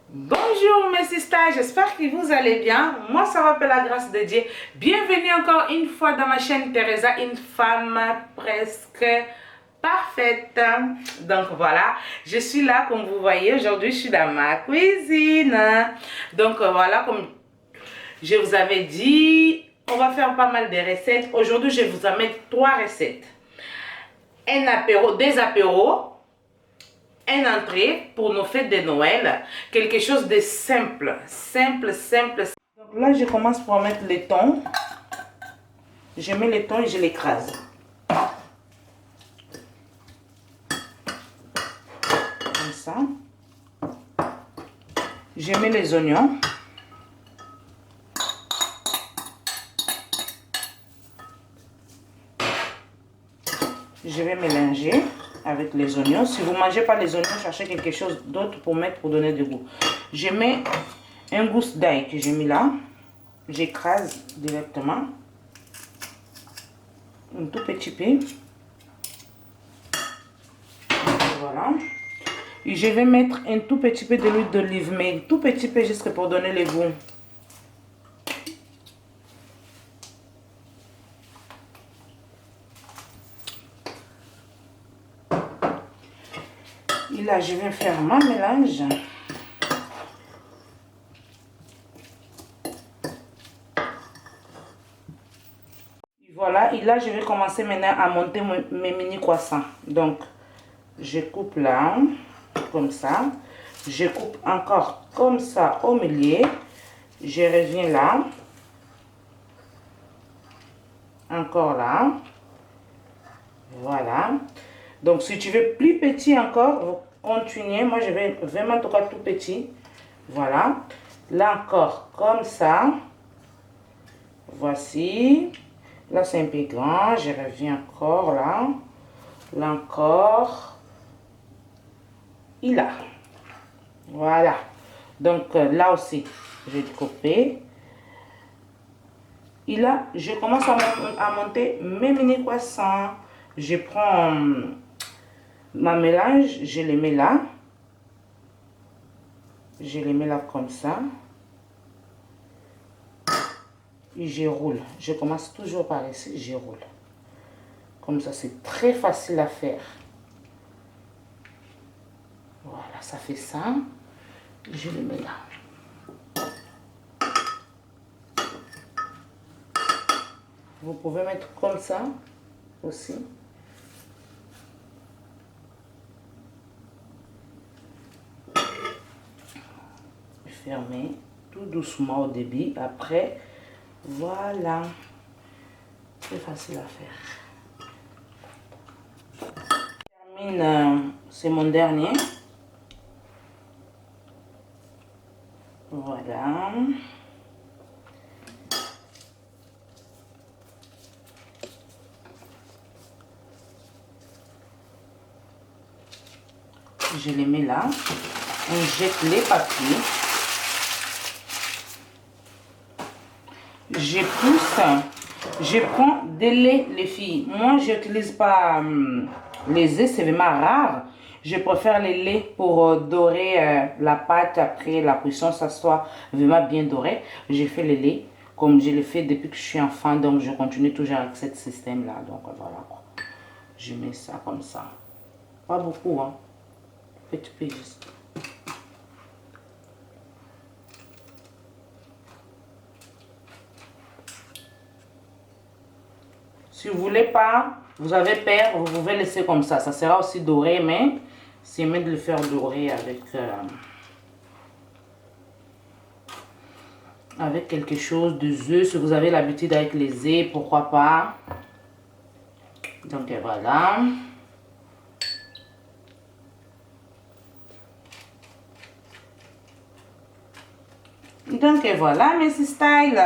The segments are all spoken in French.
Bonjour mes sisters, j'espère que vous allez bien. Moi ça va par la grâce de Dieu. Bienvenue encore une fois dans ma chaîne Teresa, une femme presque parfaite. Donc voilà, je suis là comme vous voyez. Aujourd'hui je suis dans ma cuisine. Donc voilà, comme je vous avais dit, on va faire pas mal de recettes. Aujourd'hui je vous amène 3 recettes. Un apéro, des apéros, une entrée pour nos fêtes de Noël, quelque chose de simple, simple. Donc là, je commence par mettre les thon. Je mets les thon et je l'écrase. Comme ça. Je mets les oignons. Je vais mélanger avec les oignons. Si vous ne mangez pas les oignons, cherchez quelque chose d'autre pour mettre, pour donner du goût. Je mets un gousse d'ail que j'ai mis là. J'écrase directement. Un tout petit peu. Voilà. Et je vais mettre un tout petit peu de l'huile d'olive, mais un tout petit peu juste pour donner le goût. Et là, je vais faire ma mélange. Et voilà, et là, je vais commencer maintenant à monter mes mini croissants. Donc, je coupe là, comme ça. Je coupe encore comme ça au milieu. Je reviens là. Encore là. Voilà. Donc, si tu veux plus petit encore, vous continuez. Moi, je vais vraiment tout cas tout petit. Voilà. Là encore, comme ça. Voici. Là, c'est un peu grand. Je reviens encore là. Là encore. Et là. Voilà. Donc, là aussi, je vais couper. Et là, je commence à monter mes mini croissants. Je prends ma mélange, je les mets là. Je les mets là comme ça. Et je roule. Je commence toujours par ici, je roule. Comme ça, c'est très facile à faire. Voilà, ça fait ça. Je le mets là. Vous pouvez mettre comme ça aussi. Fermez tout doucement au début. Après, voilà. C'est facile à faire. Je termine, c'est mon dernier. Voilà. Je les mets là. On jette les papiers. Je pousse. Je prends des laits, les filles. Moi, je n'utilise pas les œufs, c'est vraiment rare. Je préfère les laits pour dorer la pâte après la cuisson, ça soit vraiment bien doré. J'ai fait les laits comme je l'ai fait depuis que je suis enfant, donc je continue toujours avec ce système-là. Donc voilà, je mets ça comme ça. Pas beaucoup, hein. Petit peu juste. Si vous voulez pas, vous avez peur, vous pouvez laisser comme ça. Ça sera aussi doré, mais c'est mieux de le faire dorer avec quelque chose de œufs. Si vous avez l'habitude avec les œufs, pourquoi pas. Donc voilà. Donc voilà mes styles.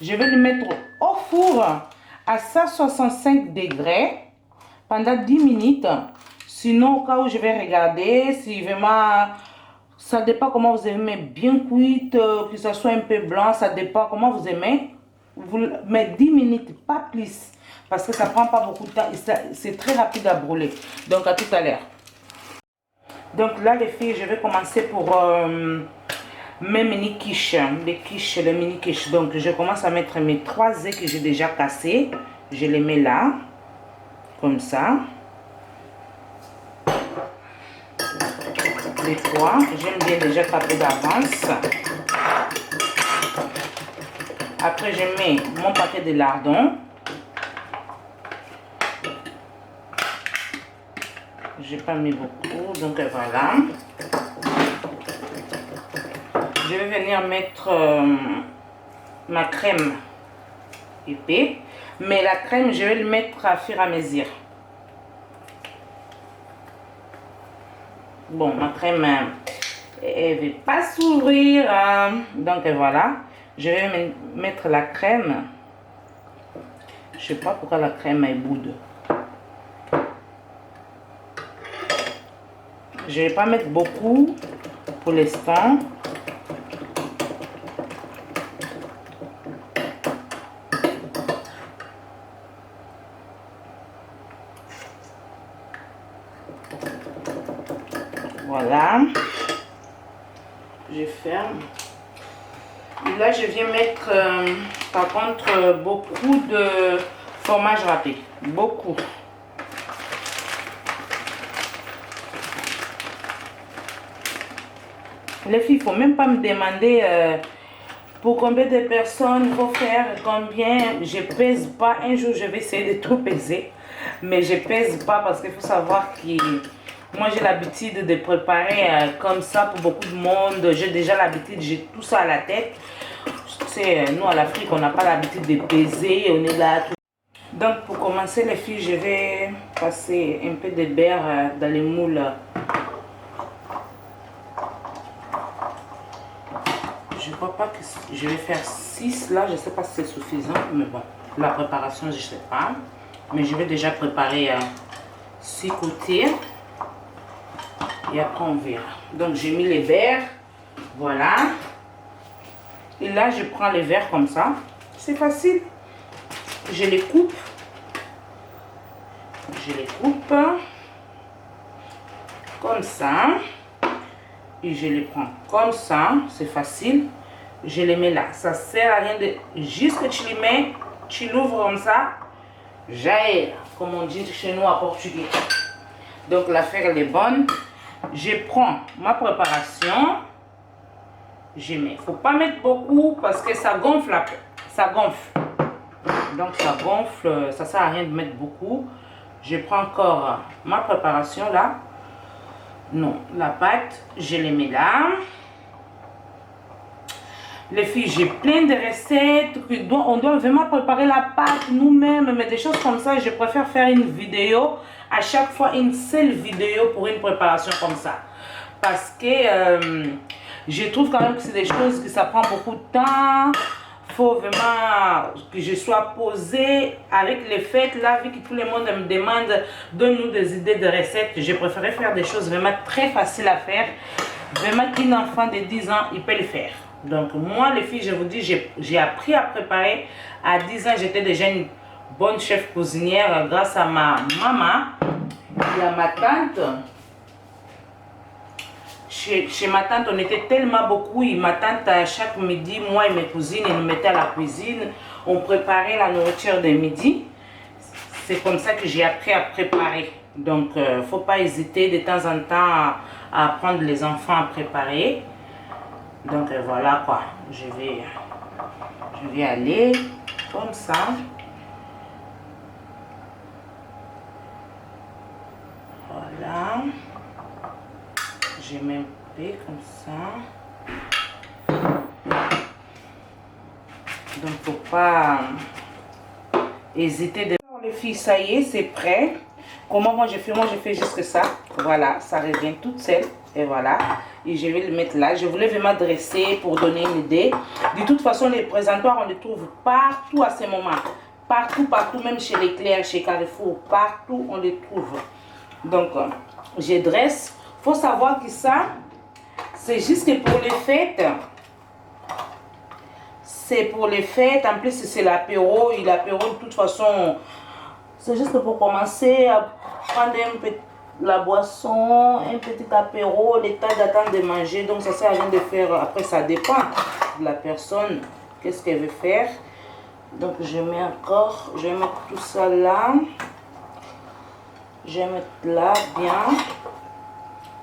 Je vais le mettre au four à 165 degrés pendant 10 minutes. Sinon, au cas où je vais regarder, si vraiment, ça dépend comment vous aimez, bien cuite, que ça soit un peu blanc, ça dépend comment vous aimez. Vous mettez 10 minutes, pas plus, parce que ça prend pas beaucoup de temps et c'est très rapide à brûler. Donc à tout à l'heure. Donc là les filles, je vais commencer pour mes mini quiches, les mini quiches. Donc je commence à mettre mes 3 œufs que j'ai déjà cassés. Je les mets là, comme ça. Les 3, j'aime bien déjà taper d'avance. Après je mets mon paquet de lardons. J'ai pas mis beaucoup, donc voilà. Je vais venir mettre ma crème épais, mais la crème je vais le mettre à fur et à mesure. Bon, ma crème elle ne veut pas s'ouvrir, donc voilà. Je vais mettre la crème. Je sais pas pourquoi la crème est boude. Je vais pas mettre beaucoup pour l'instant. Voilà. Je ferme. Et là, je viens mettre par contre beaucoup de fromage râpé. Beaucoup. Les filles, il ne faut même pas me demander pour combien de personnes il faut faire, combien. Je pèse pas. Un jour, je vais essayer de tout peser. Mais je pèse pas parce qu'il faut savoir que moi, j'ai l'habitude de préparer comme ça pour beaucoup de monde. J'ai déjà l'habitude, j'ai tout ça à la tête. Nous, à l'Afrique, on n'a pas l'habitude de peser. On est là. Donc, pour commencer, les filles, je vais passer un peu de beurre dans les moules. Je ne crois pas que je vais faire 6 là. Je ne sais pas si c'est suffisant. Mais bon, la préparation, je ne sais pas. Mais je vais déjà préparer 6 côtés. Et après, on verra. Donc, j'ai mis les verres. Voilà. Et là, je prends les verres comme ça. C'est facile. Je les coupe. Je les coupe. Comme ça. Et je les prends comme ça. C'est facile. Je les mets là. Ça sert à rien de... Juste que tu les mets, tu l'ouvres comme ça. J'aille, comme on dit chez nous à portugais. Donc l'affaire elle est bonne. Je prends ma préparation. Je mets. Faut pas mettre beaucoup parce que ça gonfle après. Ça gonfle. Donc ça gonfle. Ça sert à rien de mettre beaucoup. Je prends encore ma préparation là. Non, la pâte, je les mets là. Les filles, j'ai plein de recettes. On doit vraiment préparer la pâte nous-mêmes. Mais des choses comme ça, je préfère faire une vidéo. À chaque fois, une seule vidéo pour une préparation comme ça. Parce que je trouve quand même que c'est des choses que ça prend beaucoup de temps. Il faut vraiment que je sois posée avec les fêtes. Là, vu que tout le monde me demande, donne-nous des idées de recettes. Je préférais faire des choses vraiment très faciles à faire. Vraiment qu'un enfant de 10 ans, il peut le faire. Donc moi les filles, je vous dis, j'ai appris à préparer. À 10 ans, j'étais déjà une bonne chef cuisinière grâce à ma maman et à ma tante. Chez ma tante, on était tellement beaucoup. Et ma tante, chaque midi, moi et mes cousines, ils nous mettaient à la cuisine. On préparait la nourriture de midi. C'est comme ça que j'ai appris à préparer. Donc, il ne faut pas hésiter de temps en temps à apprendre les enfants à préparer. Donc voilà quoi, je vais aller comme ça. Voilà. Je mets un peu comme ça. Donc faut pas hésiter de... Les filles, ça y est, c'est prêt. Comment moi je fais? Moi je fais juste ça. Voilà, ça revient toute seule. Et voilà. Et je vais le mettre là. Je voulais vraiment dresser pour donner une idée. De toute façon, les présentoirs, on les trouve partout à ce moment. Partout, partout, même chez Leclerc, chez Carrefour. Partout, on les trouve. Donc, je dresse. Il faut savoir que ça, c'est juste que pour les fêtes. C'est pour les fêtes. En plus, c'est l'apéro. Et l'apéro, de toute façon, c'est juste pour commencer à prendre un peu la boisson, un petit apéro, le temps d'attendre de manger. Donc ça sert à rien de faire, après ça dépend de la personne, qu'est-ce qu'elle veut faire. Donc je mets encore, je vais mettre tout ça là. Je vais mettre là, bien.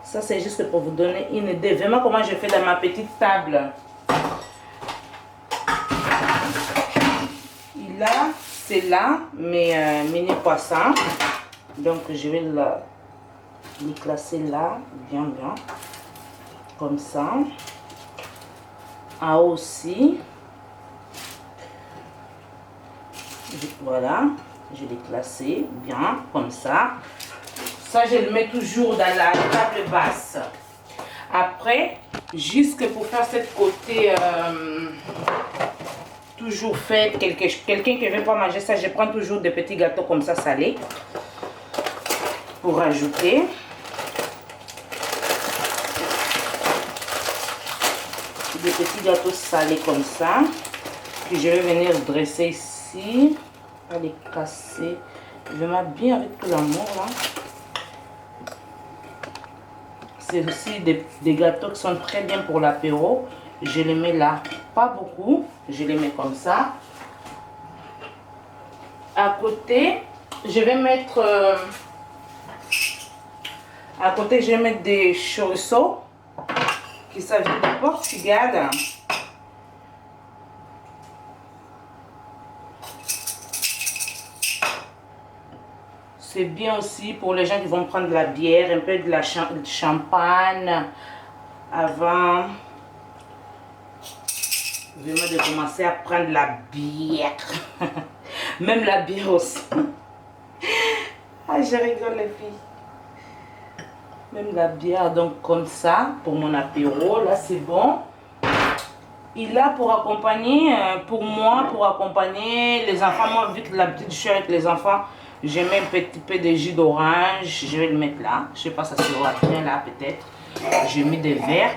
Ça c'est juste pour vous donner une idée, vraiment comment je fais dans ma petite table. Et là, c'est là, mes mini poissons. Donc je vais les classer là, bien, bien. Comme ça. En haut aussi. Voilà, je l'ai classé bien, comme ça. Ça, je le mets toujours dans la table basse. Après, juste pour faire cette côté, toujours fait, quelqu'un qui ne veut pas manger ça, je prends toujours des petits gâteaux comme ça, salés, pour rajouter. Des petits gâteaux salés comme ça, que je vais venir dresser ici, à les casser. Je vais mettre bien avec tout l'amour là. C'est aussi des gâteaux qui sont très bien pour l'apéro. Je les mets là, pas beaucoup, je les mets comme ça. À côté, je vais mettre des chorizos qui ça vient du Portugal. C'est bien aussi pour les gens qui vont prendre de la bière, un peu de la champagne avant vraiment de commencer à prendre la bière. Même la bière aussi. Ah, je rigole les filles. Même la bière, donc comme ça, pour mon apéro, là c'est bon. Et là pour accompagner, pour moi, pour accompagner les enfants, moi vu que l'habitude je suis avec les enfants, je mets un petit peu de jus d'orange, je vais le mettre là. Je sais pas, ça sera bien là peut-être. J'ai mis des verres.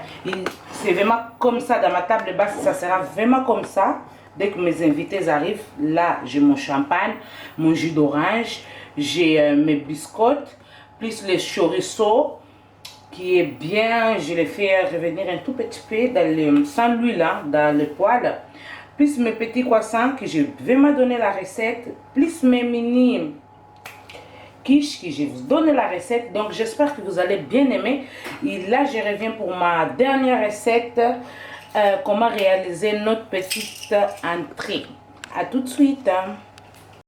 C'est vraiment comme ça dans ma table basse, ça sera vraiment comme ça. Dès que mes invités arrivent, là j'ai mon champagne, mon jus d'orange, j'ai mes biscottes, plus les chorizo qui est bien, je les fais revenir un tout petit peu dans sans l'huile là, dans le poêle. Plus mes petits croissants que je vais me donner la recette, plus mes mini quiche que je vous donne la recette. Donc j'espère que vous allez bien aimer. Et là je reviens pour ma dernière recette, comment réaliser notre petite entrée. À tout de suite.